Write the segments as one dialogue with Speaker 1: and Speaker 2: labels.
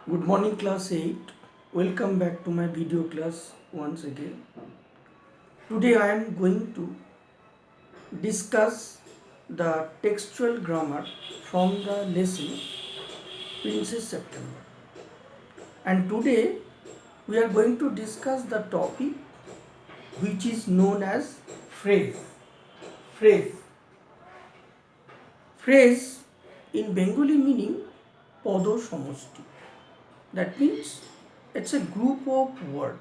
Speaker 1: Good morning, class 8. Welcome back to my video class once again. Today I am going to discuss the textual grammar from the lesson Princess September. And today we are going to discuss the topic which is known as phrase. Phrase. Phrase in Bengali meaning podo samoshti. That means it's a group of words.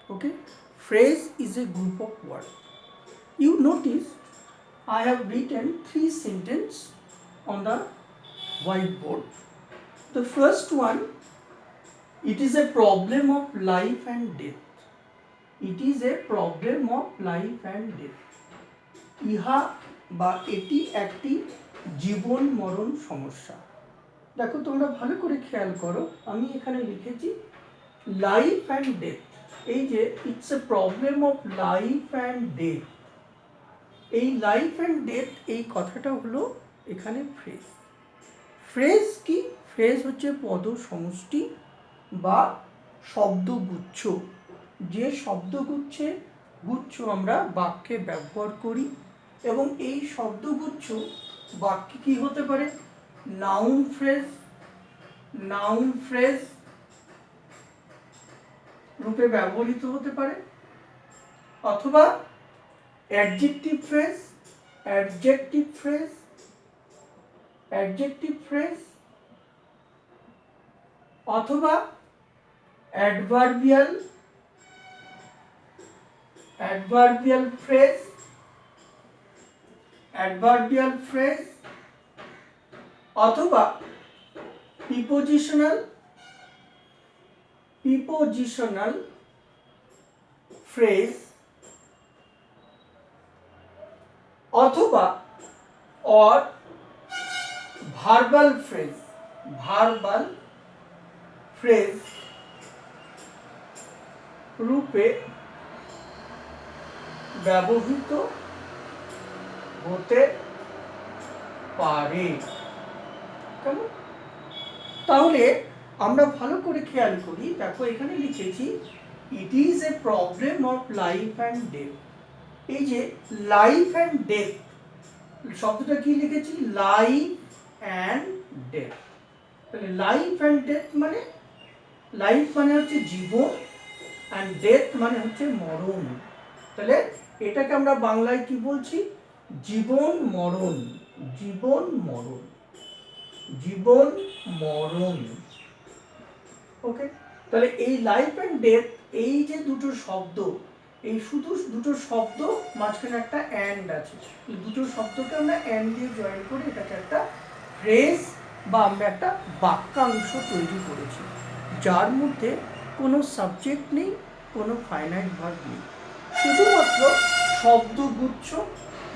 Speaker 1: Okay, phrase is a group of words. You notice I have written 3 sentences on the whiteboard. The first one, it is a problem of life and death. It is a problem of life and death. ইহা বা এটি একটি জীবন মরণ সমস্যা। দেখো তোমরা ভালো করে খেয়াল করো, আমি এখানে লিখেছি লাইফ অ্যান্ড ডেথ। এই যে it's a problem of life and death, এই লাইফ অ্যান্ড ডেথ এই কথাটা হলো এখানে ফ্রেজ। ফ্রেজ কি? ফ্রেজ হচ্ছে পদ সমষ্টি বা শব্দগুচ্ছ। যে শব্দগুচ্ছ আমরা বাক্যে ব্যবহার করি এবং এই শব্দগুচ্ছ বাক্যে কি হতে পারে? নাউন ফ্রেজ রূপে ব্যবহৃত হতে পারে, অথবা অ্যাডজেক্টিভ ফ্রেজ, অথবা অ্যাডভার্বিয়াল ফ্রেজ, অথবা প্রিপোজিশনাল ফ্রেজ, অথবা অর ভার্বাল ফ্রেজ রূপে ব্যবহৃত হতে পারে। কেমন? তাহলে আমরা ভালো করে খেয়াল করি, দেখো এখানে লিখেছি it is a problem of life and death. এই যে লাইফ অ্যান্ড ডেথ শব্দটা কি লিখেছি? Life and death. তাহলে লাইফ অ্যান্ড ডেথ মানে, লাইফ মানে হচ্ছে জীবন, অ্যান্ড ডেথ মানে হচ্ছে মরণ। তাহলে এটাকে আমরা বাংলায় কি বলছি? জীবন মরণ। ওকে, তাহলে এই লাইফ অ্যান্ড ডেথ, এই যে দুটো শব্দ, এই শুধু দুটো শব্দ, মাঝখানে একটা অ্যান্ড আছে, দুটো শব্দকে আমরা অ্যান্ড দিয়ে জয়েন করে এটাকে একটা ফ্রেজ বা আমরা একটা বাক্যাংশ তৈরি করেছি, যার মধ্যে কোনো সাবজেক্ট নেই, কোনো ফাইনাইট ভার্ব নেই, শুধুমাত্র শব্দগুচ্ছ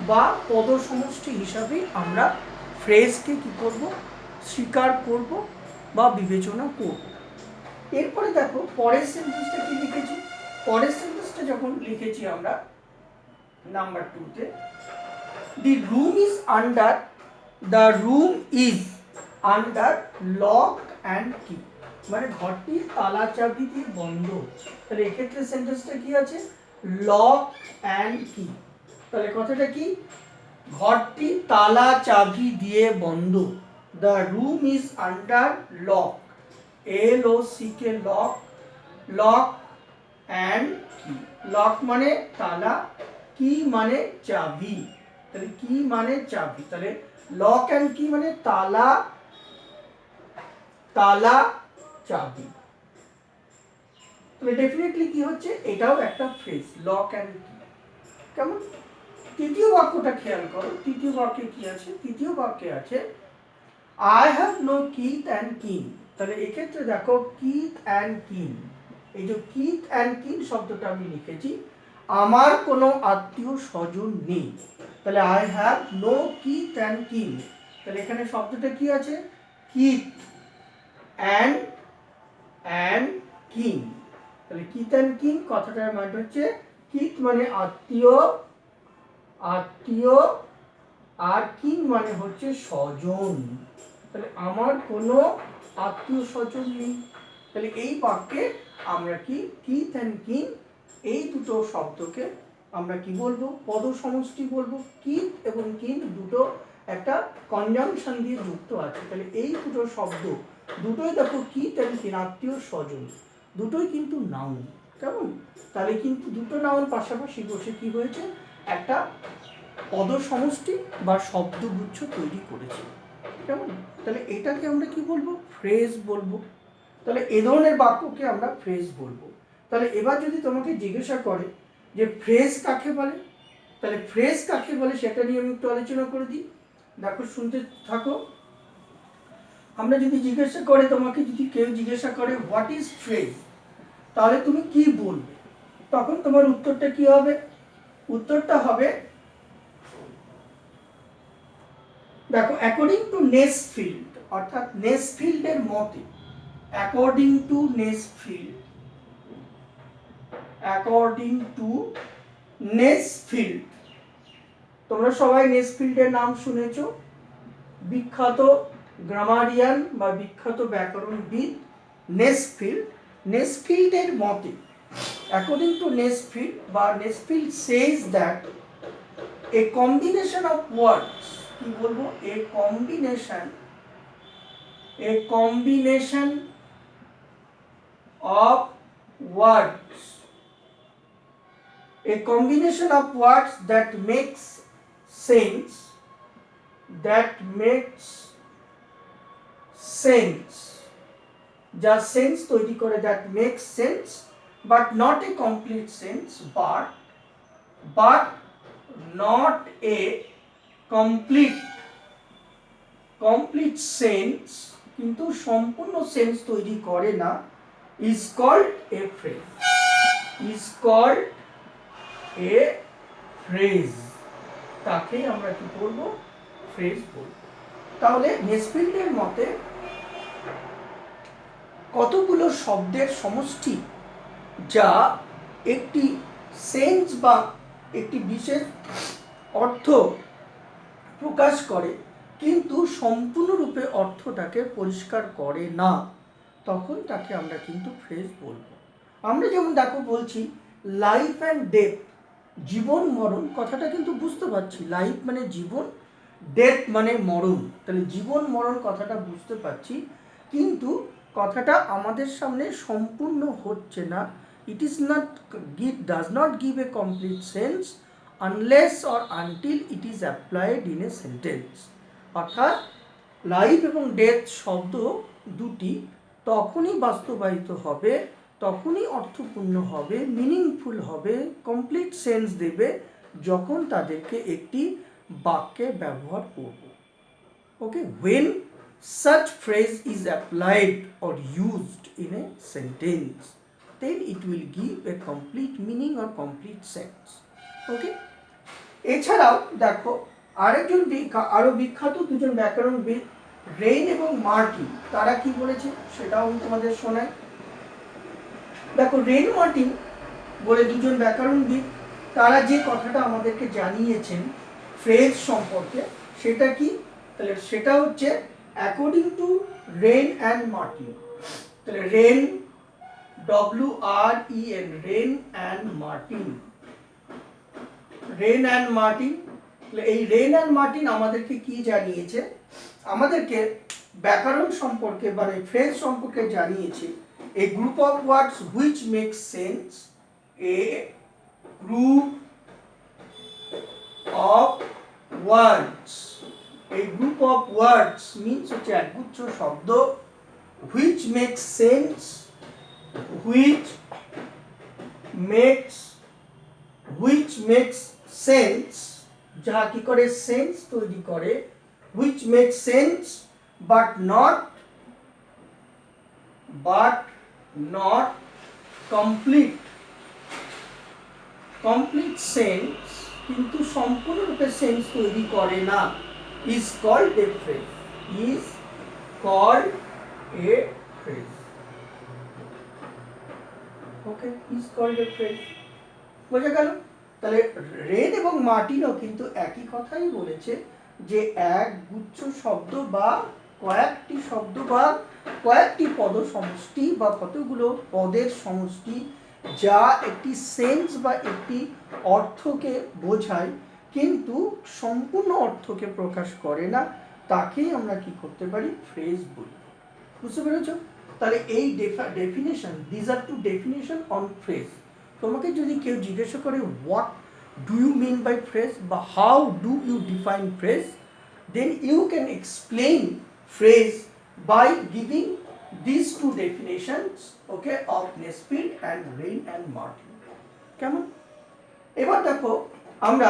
Speaker 1: বা পদসমষ্টি হিসাবেই আমরা ফ্রেজকে কি করব? স্বীকার করব বা বিবেচনা করব। এরপরে দেখো পরের সেন্টেন্সটা কি লিখেছি। পরের সেন্টেন্সটা যখন লিখেছি আমরা number 2-তে, the room is under lock and key, মানে ঘরটি তালা চাবি দিয়ে বন্ধ। তাহলে এক্ষেত্রে সেন্টেন্সটা কি আছে? লক অ্যান্ড কি। তাহলে কথাটা কি? ঘরটি তালা চাবি দিয়ে বন্ধ। The room is under lock, LOCK, lock and কি। লক মানে তালা, কি মানে চাবি। তাহলে কি মানে চাবি, তাহলে লক অ্যান্ড কি মানে তালা চাবি। তাহলে ডেফিনেটলি কি হচ্ছে? এটাও একটা ফ্রেজ, লক অ্যান্ড কি। কেমন? তৃতীয় বাক্যটা খেয়াল করো, তৃতীয় বাক্যে কি আছে? তৃতীয় বাক্যে আছে I have no kith and kin. তাহলে এক্ষেত্রে দেখো কিথ অ্যান্ড কিন, এই যে কিথ অ্যান্ড কিন শব্দটা আমি লিখেছি, আমার কোনো আত্মীয় স্বজন নেই। তাহলে I have no kith and kin. তাহলে এখানে শব্দটা কি আছে? Keith and kin. তাহলে কিথ অ্যান্ড কিন কথাটার মানে হচ্ছে, কিথ মানে আত্মীয়, আর কিন মানে হচ্ছে স্বজন। তাহলে আমার কোনো আত্মীয় স্বজন নেই। তাহলে এই বাক্যে আমরা কি কিথ অ্যান্ড কিন এই দুটো শব্দকে আমরা কি বলবো, পদ সমষ্টি বলবো। কিথ এবং কিন দুটো একটা কনজাংশন দিয়ে যুক্ত আছে। তাহলে এই দুটো শব্দ দুটোই দেখো কিথ অ্যান্ড কিন, আত্মীয় স্বজন, দুটোই কিন্তু নাউন। কেমন? তাহলে কিন্তু দুটো নাউন পাশাপাশি বসে কি হয়েছে, একটা পদ সমষ্টি বা শব্দগুচ্ছ তৈরি করেছে। কেমন? তাহলে এটাকে আমরা কি বলবো, ফ্রেজ বলবো। তাহলে এ ধরনের বাক্যকে আমরা ফ্রেজ বলবো। তাহলে এবার যদি তোমাকে জিজ্ঞাসা করে যে ফ্রেজ কাকে বলে, তাহলে ফ্রেজ কাকে বলে সেটা নিয়ে আমি একটু আলোচনা করে দিই। দেখো, শুনতে থাকো। আমরা যদি জিজ্ঞাসা করে, তোমাকে যদি কেউ জিজ্ঞাসা করে হোয়াট ইজ ফ্রেজ, তাহলে তুমি কি বলবে? তখন তোমার উত্তরটা কি হবে? উত্তরটা হবে, দেখো, অ্যাকর্ডিং টু নেসফিল্ড, অর্থাৎ নেসফিল্ডের মতে, অ্যাকর্ডিং টু নেসফিল্ড, অ্যাকর্ডিং টু নেসফিল্ড, তোমরা সবাই নেসফিল্ডের নাম শুনেছো, বিখ্যাত গ্রামারিয়ান বা বিখ্যাত ব্যাকরণবিদ নেসফিল্ড। নেসফিল্ডের মতে, অ্যাকর্ডিং টু নেসফিল্ড বা Nesfield says that a combination of words, কি বলবো, a combination of words, a combination of words that makes sense, যা সেন্স তৈরি করে, that makes sense but not a complete sense, but not a complete sense, কিন্তু সম্পূর্ণ sense তৈরি করে না, is called a phrase, তাকেই আমরা কি বলবো, ফ্রেজ বলবো। তাহলে নেসফিল্ডের মতে কতগুলো শব্দের সমষ্টি যা একটি সেন্স বা একটি বিশেষ অর্থ প্রকাশ করে কিন্তু সম্পূর্ণরূপে অর্থটাকে পরিষ্কার করে না, তখন তাকে আমরা কিন্তু ফ্রেজ বলবো। আমরা যেমন দেখো বলছি লাইফ অ্যান্ড ডেথ, জীবন মরণ, কথাটা কিন্তু বুঝতে পারছি, লাইফ মানে জীবন, ডেথ মানে মরণ। তাহলে জীবন মরণ কথাটা বুঝতে পারছি, কিন্তু কথাটা আমাদের সামনে সম্পূর্ণ হচ্ছে না। does not give a complete sense unless or until it is applied in a sentence. অর্থাৎ লাইফ এবং ডেথ শব্দ দুটি তখনই বাস্তবায়িত হবে, তখনই অর্থপূর্ণ হবে, মিনিংফুল হবে, কমপ্লিট সেন্স দেবে, যখন তাদেরকে একটি বাক্যে ব্যবহার করব। ওকে, when such phrase is applied or used in a sentence, then it will give a complete meaning or complete sense. ওকে, এছাড়াও দেখো আরো বিখ্যাত দুজন ব্যাকরণবিদ রেইন এবং মার্টিন, তারা কি বলেছে সেটাও আমি তোমাদের শোনাই। দেখো, রেইন মার্টিন বলে দুজন ব্যাকরণবিদ, তারা যে কথাটা আমাদেরকে জানিয়েছেন ফ্রেজ সম্পর্কে, সেটা কি, তাহলে সেটা হচ্ছে according to Wren and Martin. তাহলে Wren, WREN, Wren and Martin, Wren and Martin. এই রেইন অ্যান্ড মার্টিন আমাদেরকে কি জানিয়েছে, আমাদেরকে ব্যাকরণ সম্পর্কে মানে ফ্রেজ সম্পর্কে জানিয়েছে, a group of words which make sense, a group of words, a group of words means হচ্ছে একগুচ্ছ শব্দ, which makes sense, which makes sense, যা কি করে সেন্স তৈরি করে, which makes sense but not complete sense, কিন্তু সম্পূর্ণরূপে সেন্স তৈরি করে না, is called a phrase, okay, is called a phrase। বোঝা গেল? তাহলে রেন এবং মার্টিনও কিন্তু একই কথাই বলেছে যে এক গুচ্ছ শব্দ বা কয়েকটি শব্দ বা কয়েকটি পদ সমষ্টি বা কতগুলো পদের সমষ্টি যা একটি সেন্স বা একটি অর্থকে বোঝায় কিন্তু সম্পূর্ণ অর্থকে প্রকাশ করে না, তাকেই আমরা কি করতে পারি, ফ্রেজ বলি। বুঝতে পেরেছ? তাহলে এই definition, this are two definition on phrase. তোমাকে যদি কেউ জিজ্ঞাসা করে what do you mean by phrase বা how do you define phrase, then you can explain phrase by giving these two definitions, okay, of Nesfield and Rain and Martin. কেমন? এবার দেখো আমরা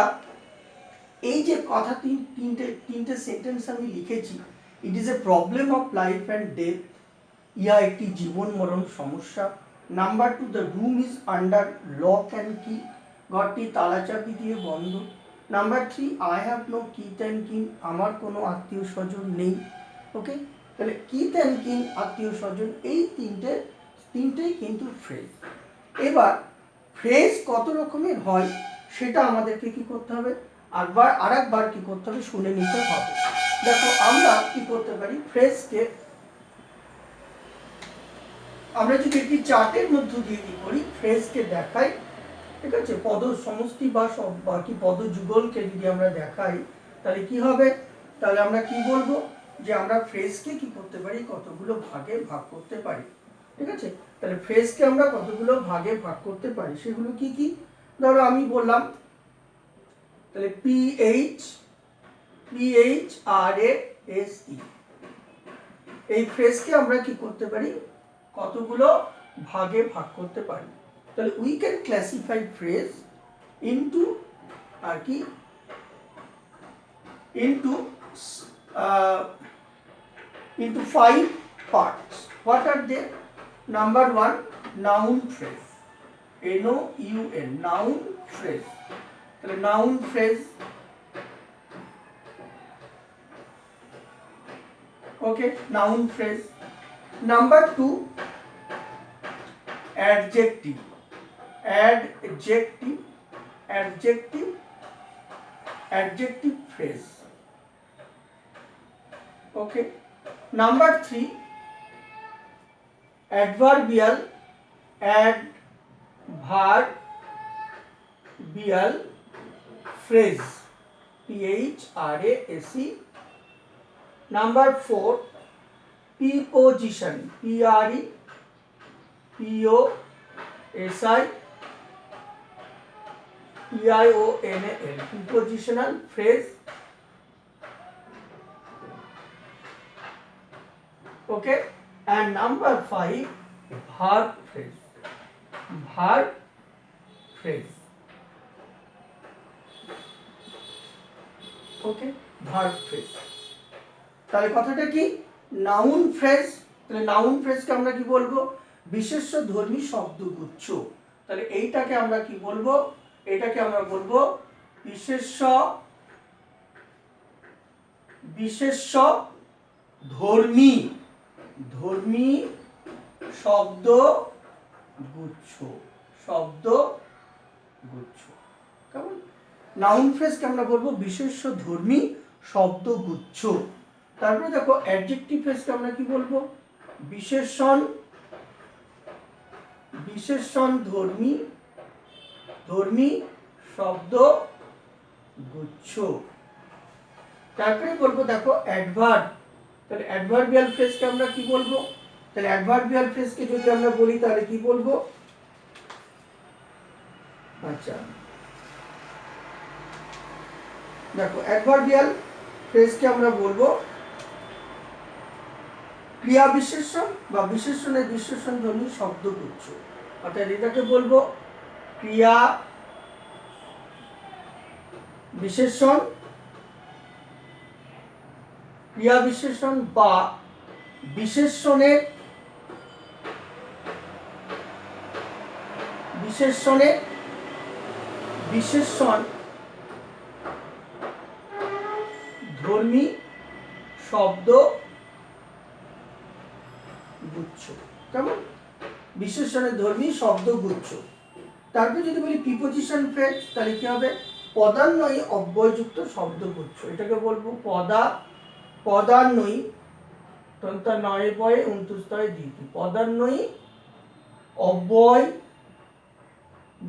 Speaker 1: এই যে কথা তিনটে সেন্টেন্স আমি লিখেছি, it is a problem of life and death, yeah একটি জীবন মরণ সমস্যা। Number 2, the room is under lock and key, ঘরটি তালাচাবি দিয়ে বন্ধ। Number 3, I have no kith and kin, আমার কোনো আত্মীয় স্বজন নেই। ওকে, তাহলে কিথ অ্যান্ড কিন, আত্মীয় স্বজন, এই তিনটেই কিন্তু ফ্রেজ। এবার ফ্রেজ কত রকমের হয় সেটা আমাদেরকে কি করতে হবে, আরেকবার কি করতে হবে, শুনে নিতে হবে। দেখো আমরা কি করতে পারি, ফ্রেজকে আমরা যদি একটি চার্টের মধ্য দিয়ে কি করি, ফ্রেজকে দেখাই, ঠিক আছে, পদ সমষ্টি বা কি পদ যুগলকে যদি আমরা দেখাই, তাহলে কি হবে, তাহলে আমরা কি বলবো, যে আমরা ফ্রেজকে কি করতে পারি, কতগুলো ভাগে ভাগ করতে পারি। ঠিক আছে, তাহলে ফ্রেজকে আমরা কতগুলো ভাগে ভাগ করতে পারি, সেগুলো কি কি, ধরো আমি বললাম, তাহলে PHRASE, এই ফ্রেজকে আমরা কি করতে পারি, কতগুলো ভাগে ভাগ করতে পারি। তাহলে we can classify phrase into আর কি, into 5 parts. What are they? Number 1, noun phrase, NOUN, noun phrase. তাহলে noun phrase, okay, noun phrase. Number 2, adjective phrase, okay. Number 3, adverbial phrase, PHRASE. Number 4, preposition, PREPOSITIONAL, prepositional phrase, okay. And number 5, verb phrase, okay, verb phrase. তাহলে কথাটা কি, noun phrase, তাহলে noun ফ্রেজকে আমরা কি বলবো, বিশেষ্যধর্মী শব্দগুচ্ছ। তাহলে এইটাকে আমরা কি বলবো, এটাকে আমরা বলবো বিশেষ্যধর্মী শব্দগুচ্ছ। কেমন? নাউন ফ্রেজকে আমরা বলবো বিশেষ্যধর্মী শব্দগুচ্ছ। তারপরে দেখো অ্যাডজেক্টিভ ফ্রেজকে আমরা কি বলবো, বিশেষণধর্মী শব্দগুচ্ছ। তারপরে বলবো দেখো অ্যাডভার্ব, তাহলে অ্যাডভার্বিয়াল ফ্রেজকে আমরা কি বলবো, তাহলে অ্যাডভার্বিয়াল ফ্রেজকে যদি আমরা বলি তাহলে কি বলবো, আচ্ছা দেখো অ্যাডভার্বিয়াল ফ্রেজকে আমরা বলবো ক্রিয়া বিশেষণ বা বিশেষণের বিশেষণধর্মী শব্দগুচ্ছ। অর্থাৎ এটাকে বলবো ক্রিয়া বিশেষণ বা বিশেষণের বিশেষণ ধর্মী শব্দ গুচ্ছ। কেমন? বিশেষণের ধর্মী শব্দগুচ্ছ। তারপর যদি বলি প্রিপোজিশন ফ্রেজ, তাহলে কি হবে, পদান্বয়ী অব্যয়যুক্ত শব্দগুচ্ছ। এটাকে বলবো পদান্বয়ী তন্তা নয় বয়ে 29 দ্বিতী পদান্বয়ী অব্যয়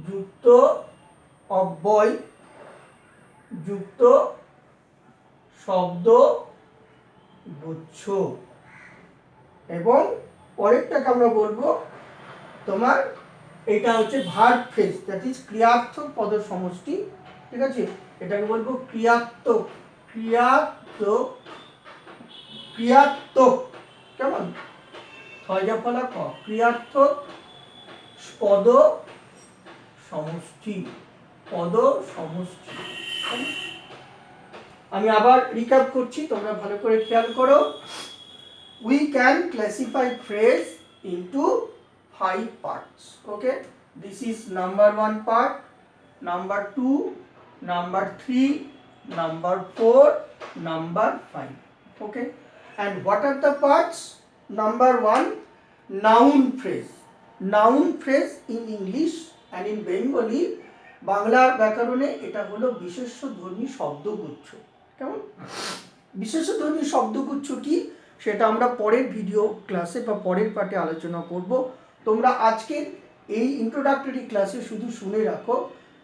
Speaker 1: যুক্ত অব্যয় যুক্ত শব্দ গুচ্ছ এবং পরেরটাকে আমরা বলবো তোমার এটা হচ্ছে ভার্ব ফ্রেজ, দ্যাট ইজ ক্রিয়ার্থক পদ সমষ্টি। ঠিক আছে, এটাকে বলবো ক্রিয়াত্মক ক্রিয়াত্মক ক্রিয়াত্মক কেমন ছয়জা ফলা ক ক্রিয়ার্থক পদ সমষ্টি পদ সমষ্টি। আমি আবার রিক্যাপ করছি, তোমরা ভালো করে খেয়াল করো। We can classify phrase into 5 parts. Okay, this is number 1 part, number 2, number 3, number 4, number 5. Okay, and what are the parts? Number 1, noun phrase. Noun phrase in English and in Bengali Bangla ব্যাকরণে এটা হলো বিশেষ্যধর্মী শব্দগুচ্ছ। কেমন বিশেষ্যধর্মী শব্দগুচ্ছ কি সেটা আমরা পরের video ক্লাসে বা পরের পার্টে আলোচনা করব। তোমরা আজকের এই ইন্ট্রোডাক্টরি ক্লাসে শুধু শুনে রাখো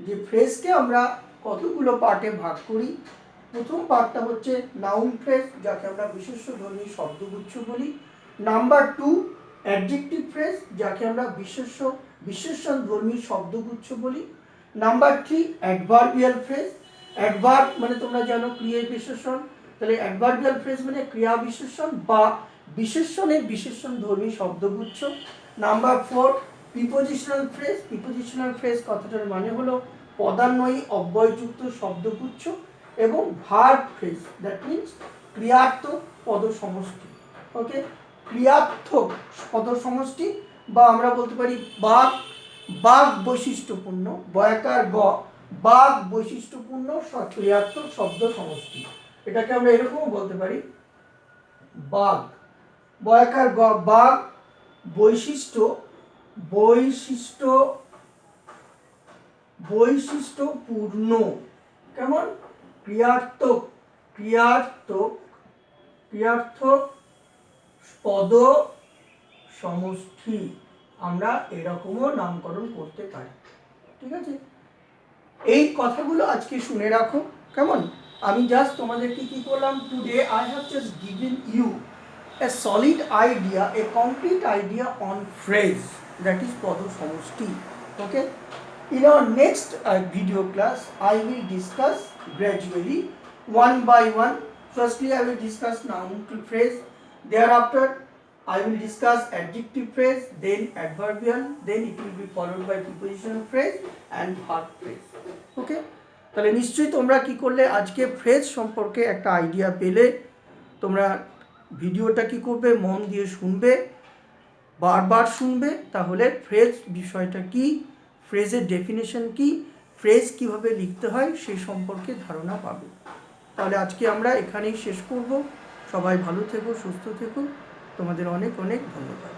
Speaker 1: যে ফ্রেজকে আমরা কতগুলো পার্টে ভাগ করি। প্রথম পার্টটা হচ্ছে নাউন ফ্রেজ, যাকে আমরা বিশেষ্যধর্মী শব্দগুচ্ছ বলি। নাম্বার 2 অ্যাডজেক্টিভ ফ্রেজ, যাকে আমরা বিশেষণধর্মী শব্দগুচ্ছ বলি। Number 3 adverbial phrase. অ্যাডভার্ব মানে তোমরা জানো ক্রিয়া বিশেষণ, তাহলে অ্যাডভার্বিয়াল ফ্রেজ মানে ক্রিয়া বিশেষণ বা বিশেষণের বিশেষণধর্মী শব্দগুচ্ছ। Number 4 prepositional phrase. Prepositional phrase কথাটার মানে হলো পদান্বয়ী অব্যয়যুক্ত শব্দগুচ্ছ। এবং ভার্ব ফ্রেজ, দ্যাট মিনস ক্রিয়ার্থক পদ সমষ্টি। ওকে, ক্রিয়ার্থক পদ সমষ্টি বা আমরা বলতে পারি বাক বাক বৈশিষ্ট্যপূর্ণ বয়াকার গ বাক বৈশিষ্ট্যপূর্ণ ক্রিয়ার্থক শব্দ সমষ্টি। এটাকে আমরা এরকমও বলতে পারি বাক বয়াকার গ বাক বৈশিষ্ট্য বৈশিষ্ট্য বৈশিষ্ট্যপূর্ণ কেমন ক্রিয়ার্থক ক্রিয়ার্থক ক্রিয়ার্থক পদ সমষ্টি আমরা এরকমও নামকরণ করতে পারি। ঠিক আছে, এই কথাগুলো আজকে শুনে রাখো। কেমন আমি জাস্ট তোমাদেরকে কি করলাম, today I have just given you a solid idea, a concrete idea on phrase, that is পদ সমষ্টি। Okay, in our next video class I will discuss gradually one by one. Firstly I will discuss noun phrase, thereafter I will discuss adjective phrase, then adverbial, then it will be followed by prepositional phrase and verb phrase. Okay, তাহলে নিশ্চয়ই তোমরা কি করলে আজকে phrase সম্পর্কে একটা idea পেলে। তোমরা ভিডিওটা কি করবে, মন দিয়ে শুনবে, বারবার শুনবে, তাহলে ফ্রেজ বিষয়টা কি, ফ্রেজের ডেফিনেশন কি, ফ্রেজ কিভাবে লিখতে হয় সেই সম্পর্কে ধারণা পাবে। তাহলে আজকে আমরা এখানেই শেষ করব। সবাই ভালো থেকো, সুস্থ থেকো, তোমাদের অনেক অনেক ধন্যবাদ।